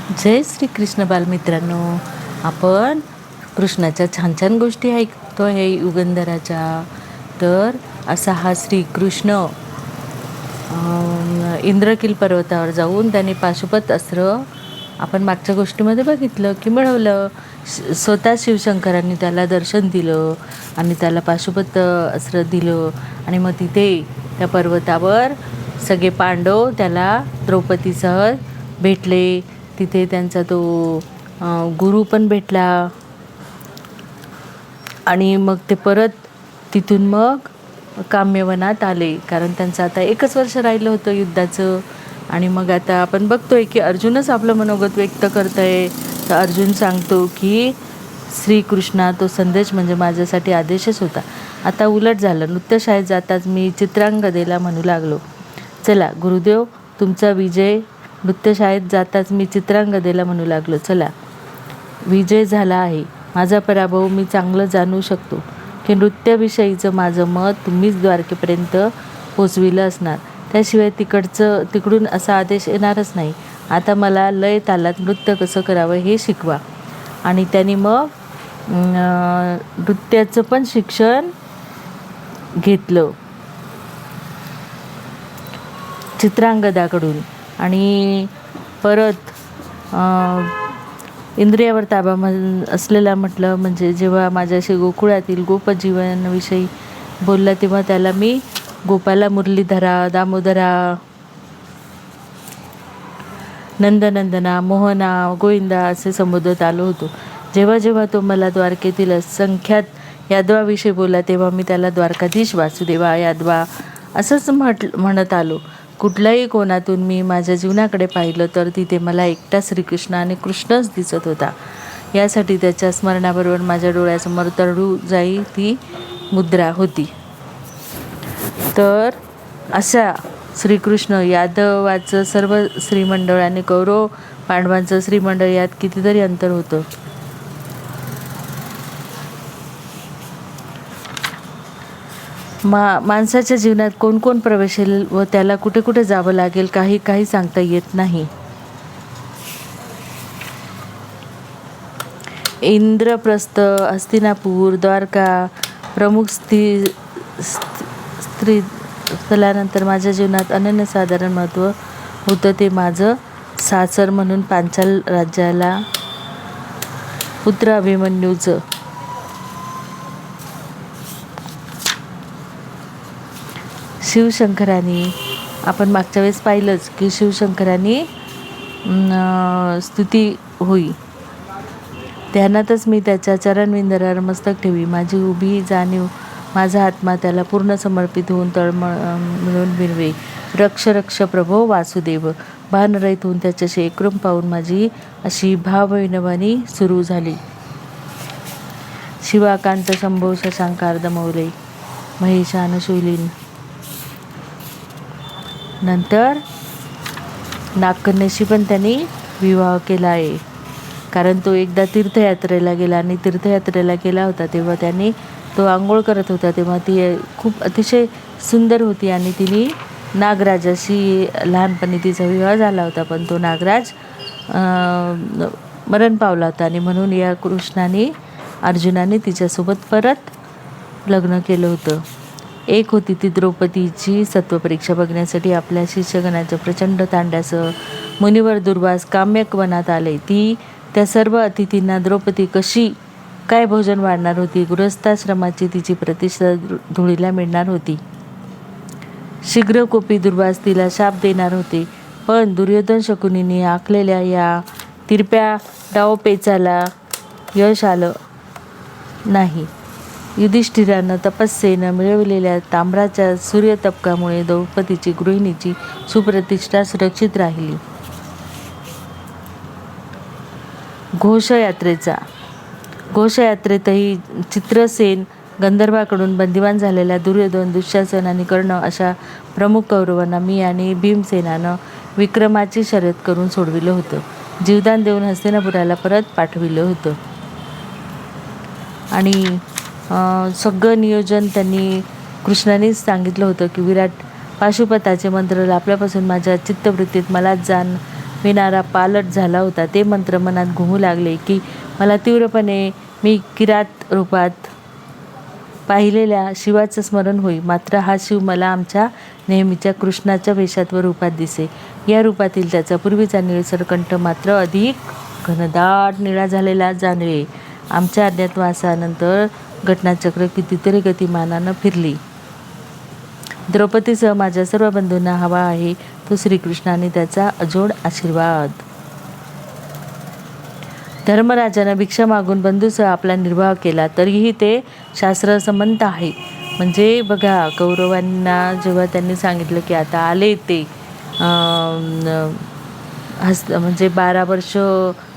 जय श्री कृष्ण बालमित्रांनो. आपण कृष्णाच्या छान छान गोष्टी ऐकतो आहे युगंधराच्या. तर असा हा श्रीकृष्ण इंद्रकील पर्वतावर जाऊन त्याने पाशुपत अस्त्र आपण मागच्या गोष्टीमध्ये बघितलं की मिळवलं. स्वतः शिवशंकरांनी त्याला दर्शन दिलं आणि त्याला पाशुपत अस्त्र दिलं. आणि मग तिथे त्या पर्वतावर सगळे पांडव त्याला द्रौपदीसह भेटले. तिथे त्यांचा तो गुरु पण भेटला. आणि मग ते परत तिथून मग काम्यवनात आले, कारण त्यांचं आता 1च वर्ष राहिलं होतं युद्धाचं. आणि मग आता आपण बघतोय की अर्जुनच आपलं मनोगत व्यक्त करत आहे. तर अर्जुन सांगतो की श्रीकृष्णा तो संदेश म्हणजे माझ्यासाठी आदेशच होता. आता उलट झालं. नृत्यशाळेत जाताच मी चित्रांगदेला म्हणू लागलो, चला गुरुदेव तुमचा विजय. नृत्यशाळेत जाताच मी चित्रांगदेला म्हणू लागलो, चला विजय झाला आहे. माझा पराभव मी चांगलं जाणू शकतो की नृत्याविषयीचं माझं मत तुम्हीच द्वारकेपर्यंत पोचविलं असणार. त्याशिवाय तिकडून असा आदेश येणारच नाही. आता मला लय तालात नृत्य कसं करावं हे शिकवा. आणि त्यांनी मग नृत्याचं पण शिक्षण घेतलं चित्रांगदाकडून. आणि परत इंद्रियावर ताबा असलेला म्हटलं म्हणजे जेव्हा माझ्याशी गोकुळातील गोपजीवनाविषयी बोलला तेव्हा त्याला मी गोपाला मुरलीधरा, दामोदरा, नंदनंदना, मोहना, गोविंदा असे संबोधत आलो होतो. जेव्हा जेव्हा तो मला द्वारकेतील असंख्यात यादवाविषयी बोलला तेव्हा मी त्याला द्वारकाधीश वासुदेवा यादवा असंच म्हणत आलो. कुठल्याही कोणातून मी माझ्या जीवनाकडे पाहिलं तर तिथे मला एकटा श्रीकृष्ण आणि कृष्णच दिसत होता. यासाठी त्याच्या स्मरणाबरोबर माझ्या डोळ्यासमोर तरळू जाई ती मुद्रा होती. तर अशा श्रीकृष्ण यादवाचं सर्व श्रीमंडळ आणि कौरव पांडवांचं श्रीमंडळ यात कितीतरी अंतर होतं. माणसाच्या जीवनात कोण कोण प्रवेशेल व त्याला कुठे कुठे जावं लागेल काही सांगता येत नाही. इंद्रप्रस्थ, हस्तिनापूर, द्वारका प्रमुख स्थलानंतर माझ्या जीवनात अनन्यसाधारण महत्त्व होतं. ते माझं सासर म्हणून पांचाल राज्याला पुत्र अभिमन्यूचं. शिवशंकरांनी आपण मागच्या वेळेस पाहिलंच की शिवशंकरांनी स्तुती होई. ध्यानातच मी त्याच्या चरणविंदरावर मस्तक ठेवी. माझी उभी जाणीव माझा आत्मा त्याला पूर्ण समर्पित होऊन मिळून विनवे. रक्ष रक्ष प्रभो वासुदेव. भानरहित होऊन त्याच्याशी एकरूप पाहून माझी अशी भावविनवणी सुरू झाली. शिवाकांत शंभो शशांकार्धमौले महेशानशूलिन. नंतर नागकन्येशी पण त्यांनी विवाह केला आहे, कारण तो एकदा तीर्थयात्रेला गेला. आणि तीर्थयात्रेला गेला होता तेव्हा त्यांनी तो आंघोळ करत होता तेव्हा ती खूप अतिशय सुंदर होती. आणि तिने नागराजाशी लहानपणी तिचा विवाह झाला होता, पण तो नागराज मरण पावला होता. आणि म्हणून या अर्जुनाने तिच्यासोबत परत लग्न केलं होतं. एक होती ती द्रौपदीची सत्वपरीक्षा बघण्यासाठी आपल्या शिष्यगणाच्या प्रचंड तांड्यासह मुनिवर दुर्वास काम्यवनात आले. त्या सर्व अतिथींना द्रौपदी कशी काय भोजन वाढणार होती. गृहस्थाश्रमाची तिची प्रतिष्ठा धुळीला मिळणार होती. शीघ्रकोपी दुर्वास तिला शाप देणार होते. पण दुर्योधन शकुनीने आखलेल्या या तिरप्या डावपेचाला यश आलं नाही. युधिष्ठिरानं तपस्येनं मिळवलेल्या ताम्राच्या सूर्यतपकामुळे द्रौपदीची गृहिणीची सुप्रतिष्ठा सुरक्षित राहिली. घोषयात्रेतही चित्रसेन गंधर्वाकडून बंदिवान झालेल्या दुर्योधन, दुःशासन आणि कर्ण अशा प्रमुख कौरवांना मी आणि भीमसेनानं विक्रमाची शर्यत करून सोडविलं होतं. जीवदान देऊन हस्तिनापुराला परत पाठविलं होतं. आणि सगळं नियोजन त्यांनी कृष्णानेच सांगितलं होतं की विराट पाशुपताचे मंत्र आपल्यापासून माझ्या चित्तवृत्तीत मलाच विणारा पालट झाला होता ते मंत्र मनात घुमू लागले की मला तीव्रपणे मी किरात रूपात पाहिलेल्या शिवाचं स्मरण होई. मात्र हा शिव मला आमच्या नेहमीच्या कृष्णाच्या वेशात व रूपात दिसे. या रूपातील त्याचा पूर्वीचा निळसर कंठ मात्र अधिक घनदाट निळा झालेला जाणवे. आमच्या अज्ञातवासानंतर घटनाचक्र कितीतरी गतिमानानं फिरली. द्रौपदीसह माझ्या सर्व बंधूंना हवा आहे तो श्रीकृष्णाने त्याचा अजोड आशीर्वाद. धर्मराजानं भिक्षा मागून बंधूसह आपला निर्वाह केला तरीही ते शास्त्रसंमत आहे. म्हणजे बघा, कौरवांना जेव्हा त्यांनी सांगितलं की आता आले ते म्हणजे 12 वर्ष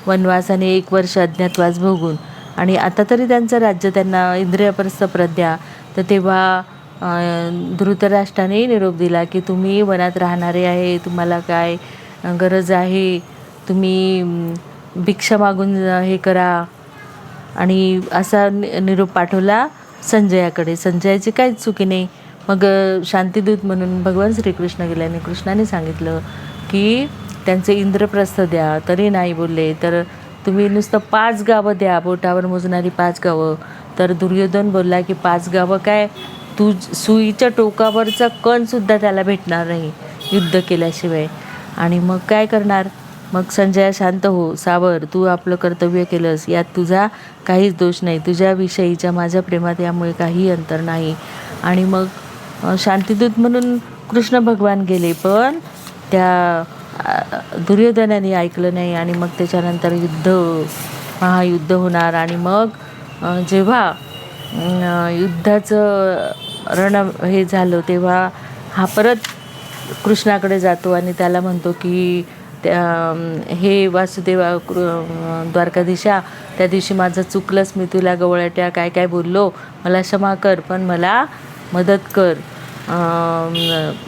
वनवास आणि 1 वर्ष अज्ञातवास भोगून आणि आता तरी त्यांचं राज्य त्यांना इंद्रियप्रस्थ प्रज्ञा, तर तेव्हा धृतराष्ट्राने निरोप दिला की तुम्ही वनात राहणारे आहे, तुम्हाला काय गरज आहे, तुम्ही भिक्षा मागून हे करा. आणि असा निरोप पाठवला संजयाकडे. संजयाची काहीच चुकी नाही. मग शांतिदूत म्हणून भगवान श्रीकृष्ण गेल्याने कृष्णाने सांगितलं की त्यांचे इंद्रप्रस्थ द्या, तरी नाही बोलले तर तुम्ही नुसतं 5 गावं द्या, बोटावर मोजणारी 5 गावं. तर दुर्योधन बोलला की 5 गावं काय, सुईच्या टोकावरचा कणसुद्धा त्याला भेटणार नाही युद्ध केल्याशिवाय. आणि मग काय करणार. मग संजया शांत हो, सावर, तू आपलं कर्तव्य केलंस, यात तुझा काहीच दोष नाही, तुझ्याविषयीच्या माझ्या प्रेमात यामुळे काही अंतर नाही. आणि मग शांतिदूत म्हणून कृष्ण भगवान गेले, पण त्या दुर्योधनाने ऐकलं नाही. आणि मग त्याच्यानंतर महायुद्ध होणार. आणि मग जेव्हा युद्धाचं रण हे झालं तेव्हा हा परत कृष्णाकडे जातो आणि त्याला म्हणतो की हे वासुदेवा द्वारकाधीशा, त्या दिवशी माझं चुकलंच, मी तुला गवळट्या काय काय बोललो, मला क्षमा कर, पण मला मदत कर,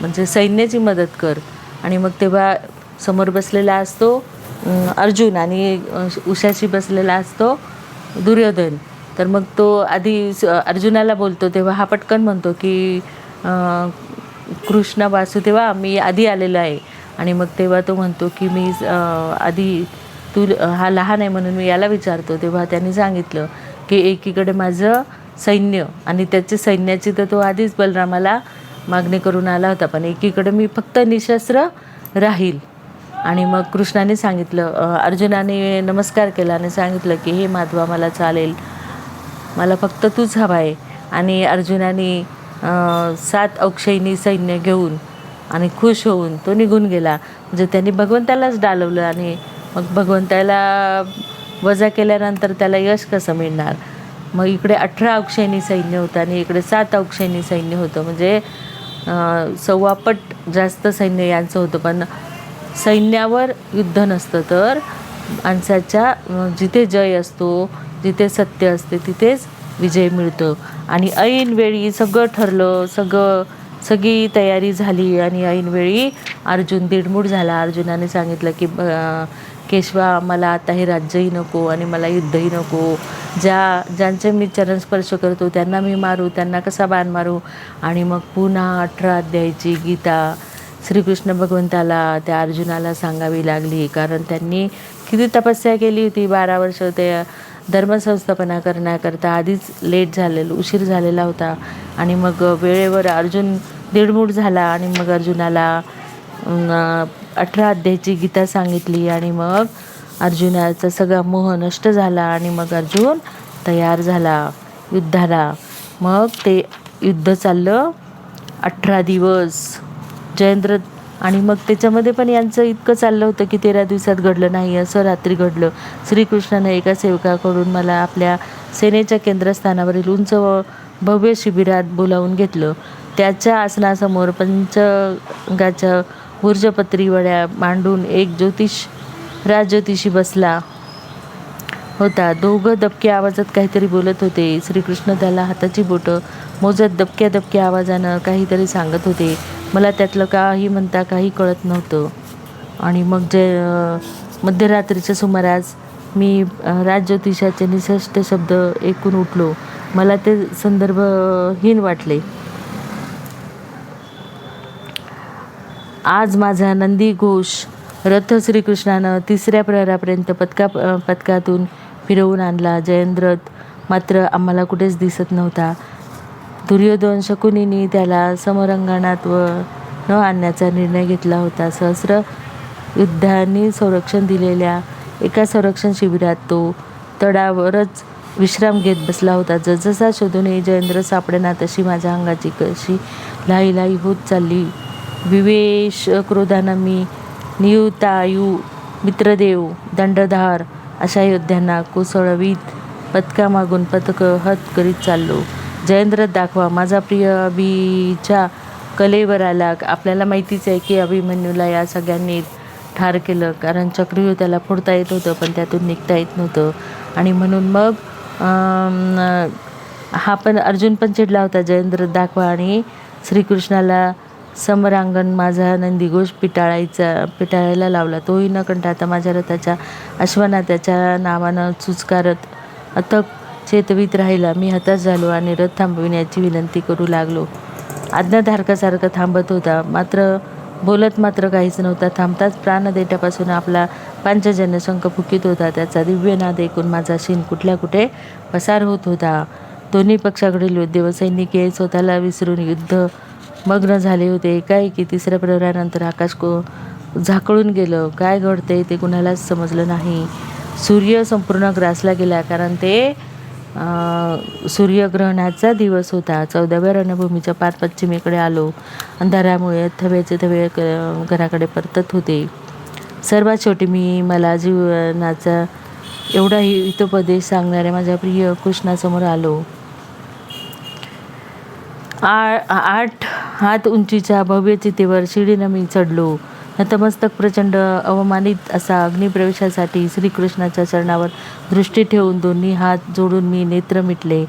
म्हणजे सैन्याची मदत कर. आणि मग तेव्हा समोर बसलेला असतो अर्जुन आणि उशाशी बसलेला असतो दुर्योधन. तर मग तो आधी अर्जुनाला बोलतो तेव्हा हा पटकन म्हणतो की कृष्ण वासुदेवा, मी आधी आलेला आहे. आणि मग तेव्हा तो म्हणतो की मी आधी हा लहान आहे म्हणून मी याला विचारतो. तेव्हा त्यांनी सांगितलं की एकीकडे माझं सैन्य आणि त्याची सैन्याची तर तो आधीच बलरामाला मागणी करून आला होता, पण एकीकडे मी फक्त निशस्त्र राहील. आणि मग कृष्णाने सांगितलं, अर्जुनाने नमस्कार केला आणि सांगितलं की हे माधवा, मला चालेल, मला फक्त तूच हवा आहे. आणि अर्जुनाने 7 अक्षयिणी सैन्य घेऊन आणि खुश होऊन तो निघून गेला. म्हणजे त्यांनी भगवंतालाच डालवलं आणि मग भगवंताला वजा केल्यानंतर त्याला यश कसं मिळणार. मग इकडे 18 अक्षयिणी सैन्य होतं आणि इकडे 7 अक्षयिणी सैन्य होतं. म्हणजे 1.25 पट जास्त सैन्य यांचं होतं. पण सैन्यावर युद्ध नसतं, तर माणसाच्या जिथे जय असतो, जिथे सत्य असते, तिथेच विजय मिळतो. आणि ऐनवेळी सगळं ठरलं, सगळी तयारी झाली आणि ऐनवेळी अर्जुन दीडमूड झाला. अर्जुनाने सांगितलं की केशवा, मला आता हे राज्यही नको आणि मला युद्धही नको. ज्यांचे मी चरण स्पर्श करतो त्यांना मी मारू, त्यांना कसा बाण मारू. आणि मग पुन्हा 18 अध्यायाची गीता श्रीकृष्ण भगवंताला त्या अर्जुनाला सांगावी लागली, कारण त्यांनी किती तपस्या केली होती. 12 वर्ष ते धर्मसंस्थापना करण्याकरता आधीच उशीर झालेला होता. आणि मग वेळेवर अर्जुन दीडमूड झाला आणि मग अर्जुनाला 18 अध्यायाची गीता सांगितली. आणि मग अर्जुनाचा सगळा मोह नष्ट झाला आणि मग अर्जुन तयार झाला युद्धाला. मग ते युद्ध चाललं 18 दिवस जयेंद्र. आणि मग त्याच्यामध्ये पण यांचं इतकं चाललं होतं की 13 दिवसात घडलं नाही, असं रात्री घडलं. श्रीकृष्णानं एका सेवकाकडून मला आपल्या सेनेच्या केंद्रस्थानावरील उंच व भव्य शिबिरात बोलावून घेतलं. त्याच्या आसनासमोर पंचगाच्या ऊर्जपत्री वड्या मांडून एक राजज्योतिषी बसला होता. दोघं दबक्या आवाजात काहीतरी बोलत होते. श्रीकृष्ण त्याला हाताची बोटं मोजत दबक्या आवाजानं काहीतरी सांगत होते. मला त्यातलं काही म्हणता काही कळत नव्हतं. आणि मग मध्यरात्रीच्या सुमारास मी राजज्योतिषाचे निशस्ते शब्द ऐकून उठलो. मला ते संदर्भहीन वाटले. आज माझा नंदी घोष रथ श्रीकृष्णानं 3ऱ्या प्रहरापर्यंत पदकातून फिरवून आणला. जयद्रथ मात्र आम्हाला कुठेच दिसत नव्हता. दुर्योधन शकुनीने त्याला समरंगणात न आणण्याचा निर्णय घेतला होता. सहस्र युद्धांनी संरक्षण दिलेल्या एका संरक्षण शिबिरात तो तडावरच विश्राम घेत बसला होता. जसजसा शोधून जयेंद्र सापडेना तशी माझ्या अंगाची कशी लाही होत चालली. विवेश क्रोधानं मी नियुतायू, मित्रदेव, दंडधार अशा योद्ध्यांना कोसळवीत पदकामागून पदक हत करीत चाललो. जयेंद्र दाखवा, माझा प्रिय अभिच्या कलेवर आला. आपल्याला माहितीच आहे की अभिमन्यूला या सगळ्यांनी ठार केलं, कारण चक्रव्यूह त्याला फोडता येत होतं पण त्यातून निघता येत नव्हतं. आणि म्हणून मग अर्जुन पण चिडला होता. जयेंद्र दाखवा आणि श्रीकृष्णाला समरांगण माझा नंदीघोष पिटाळायला लावला. तोही न कंटाळता माझ्या रथाच्या अश्वांना त्याच्या नावानं चुचकारत अथक चेतवीत राहिला. मी हताश झालो आणि रथ थांबविण्याची विनंती करू लागलो. आज्ञाधारकासारखं थांबत होता, मात्र बोलत मात्र काहीच नव्हता. थांबताच प्राणदेठापासून आपला पांचजन्य शंख फुकीत होता. त्याचा दिव्य नाद ऐकून माझा शिन कुठल्या कुठे पसार होत होता. दोन्ही पक्षाकडील योद्धे व सैनिक स्वतःला विसरून युद्ध मग्न झाले होते. एकाएकी 3ऱ्या प्रहरानंतर आकाश झाकळून गेलं. काय घडतंय ते कुणालाच समजलं नाही. सूर्य संपूर्ण ग्रासला गेला, कारण ते सूर्यग्रहणाचा दिवस होता. 14व्या रणभूमीच्या पार पश्चिमेकडे आलो. अंधारामुळे थव्याचे थवे घराकडे परतत होते. सर्वात शेवटी मी मला जीवनाचा एवढा हितोपदेश सांगणाऱ्या माझ्या प्रिय कृष्णासमोर आलो. 8 हात उंचीच्या भव्य चितेवर शिडीनं मी चढलो. नतमस्तक प्रचंड अवमानित असा अग्निप्रवेशासाठी श्रीकृष्णाच्या चरणावर दृष्टी ठेवून दोन्ही हात जोडून मी नेत्र मिटले.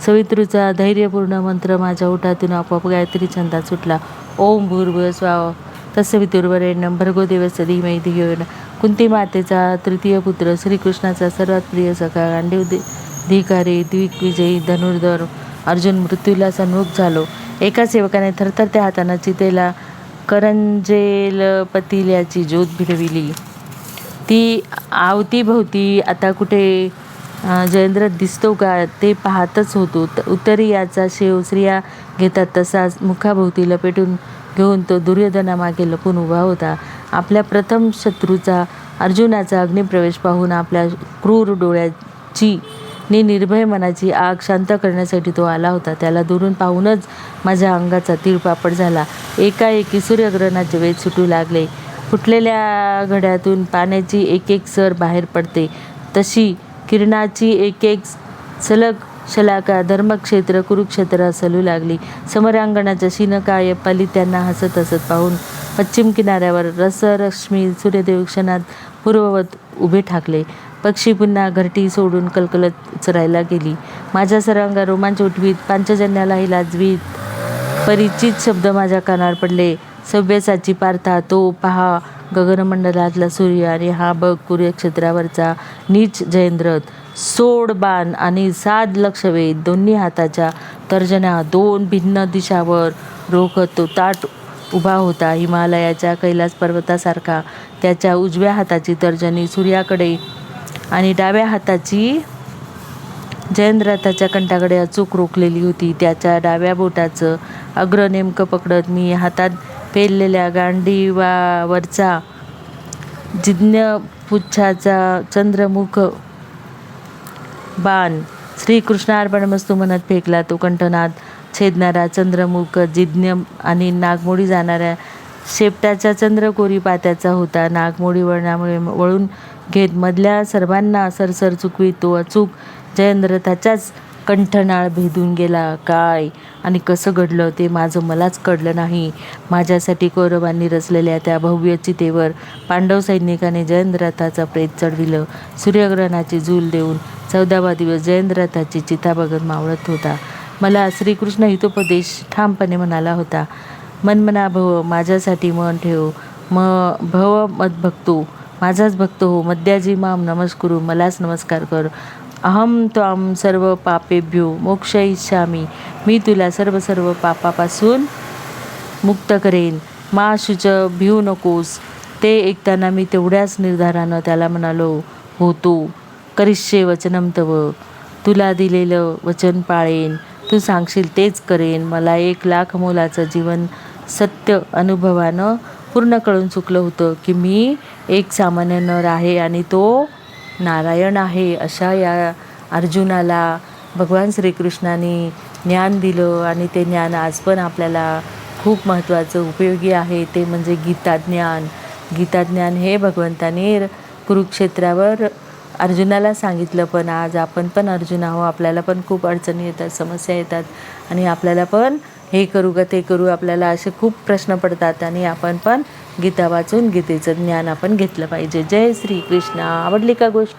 सवितृचा धैर्यपूर्ण मंत्र माझ्या ओठातून आपोआप गायत्री छंदात सुटला. ओम भूर्भुवः स्वः तत्सवितुर्वरेण्यं भर्गो देवस्य धीमहि धियो यो नः. कुंती मातेचा 3य पुत्र, श्रीकृष्णाचा सर्वात प्रिय सखा, गांडीवधिकारी, दिग्विजयी धनुर्धर अर्जुन मृत्यूला सन्मुख झालो. एका सेवकाने थरथरत्या हातानं चितेला करंजेल पतिल्याची ज्योत भिडविली. ती आवतीभोवती आता कुठे जयेंद्र दिसतो का ते पाहतच होतो. उत्तरीयाचा शेव स्त्रिया घेतात तसाच मुखाभोवती लपेटून घेऊन तो दुर्योधनामागे लपून उभा होता. आपल्या प्रथम शत्रूचा अर्जुनाचा अग्निप्रवेश पाहून आपल्या क्रूर डोळ्याची निर्भय मनाची आग शांत करण्यासाठी तो आला होता. त्याला दुरून पाहूनच माझ्या अंगाचा तिळपापड झाला. एकाएकी सूर्यग्रहणाचे वेध सुटू लागले. फुटलेल्या घड्यातून पाण्याची एक सर बाहेर पडते तशी किरणाची एक सलग शलाका धर्मक्षेत्र कुरुक्षेत्र सलू लागली. समरांगणाच्या शिनकाय पालित्यांना हसत हसत पाहून पश्चिम किनाऱ्यावर रसरश्मी सूर्यदेव क्षणात पूर्ववत उभे ठाकले. पक्षी पुन्हा घरटी सोडून कलकलत चरायला गेली. माझ्या सर्वांगा रोमांच उठवीत, पांचजन्यालाही लाजवीत परिचित शब्द माझ्या कानावर पडले. सव्यसाची पार्था, तो पहा गगनमंडलातला सूर्य आणि हा बघ कुरुक्षेत्रावरचा नीच जयेंद्रथ. सोड बाण आणि साध लक्षवेध. दोन्ही हाताच्या तर्जना 2 भिन्न दिशावर रोखत तो ताट उभा होता. हिमालयाच्या कैलास पर्वतासारखा. त्याच्या उजव्या हाताची तर्जनी सूर्याकडे आणि डाव्या हाताची जयेंद्रथाच्या कंठाकडे अचूक रोखलेली होती. त्याच्या डाव्या बोटाचं अग्र नेमकं पकडत मी हातात पेललेल्या गांडीवावरचा जिज्ञपुच्छाचा चंद्रमुख बाण श्रीकृष्णार्पणमस्तू म्हणत फेकला. तो कंठनाद छेदणारा चंद्रमुख जिज्ञ आणि नागमोडी जाणाऱ्या शेपटाच्या चंद्रकोरी पात्याचा होता. नागमोडी वळणामुळे वळून घेत मधल्या सर्वांना सरसर चुकवीत तो अचूक जयेंद्रथाच्याच कंठनाळ भेदून गेला. काय आणि कसं घडलं ते माझं मलाच कळलं नाही. माझ्यासाठी कौरवांनी रचलेल्या त्या भव्य चितेवर पांडव सैनिकाने जयेंद्रथाचं प्रेत चढविलं. सूर्यग्रहणाची झूल देऊन 14वा दिवस जयेंद्रथाची चिता बघत मावळत होता. मला श्रीकृष्ण हितोपदेश ठामपणे म्हणाला होता. मनमना भव, माझ्यासाठी मन ठेव. भव मद्भक्तो, माझाच भक्त हो. मद्याजी माम नमस्कुरु, मलाच नमस्कार कर. अहम त्वां सर्व पापेभ्यो मोक्षयिष्यामी, मी तुला सर्व पापापासून मुक्त करेन. मा शुच भिऊ नकोस. ते ऐकताना मी तेवढ्याच निर्धारानं त्याला म्हणालो, हो तू करिष्ये वचनं तव, तुला दिलेलं वचन पाळेन, तू सांगशील तेच करेन. मला 1,00,000 मोलाचं जीवन सत्य अनुभवानं पूर्ण कळून चुकलं होतं की मी एक सामान्य नर आहे आणि तो नारायण आहे. अशा या अर्जुनाला भगवान श्रीकृष्णाने ज्ञान दिलं आणि ते ज्ञान आज पण आपल्याला खूप महत्त्वाचं उपयोगी आहे. ते म्हणजे गीताज्ञान. गीताज्ञान हे भगवंताने कुरुक्षेत्रावर अर्जुनाला सांगितलं. पण आज आपण पण अर्जुन आहो, आपल्याला पण खूप अडचणी येतात, समस्या येतात आणि आपल्याला पण हे करू का ते करू, आपल्याला असे खूप प्रश्न पडतात आणि आपण पण गीता वाचून गीतेचं ज्ञान आपण घेतलं पाहिजे. जय श्री कृष्ण. आवडली का गोष्ट?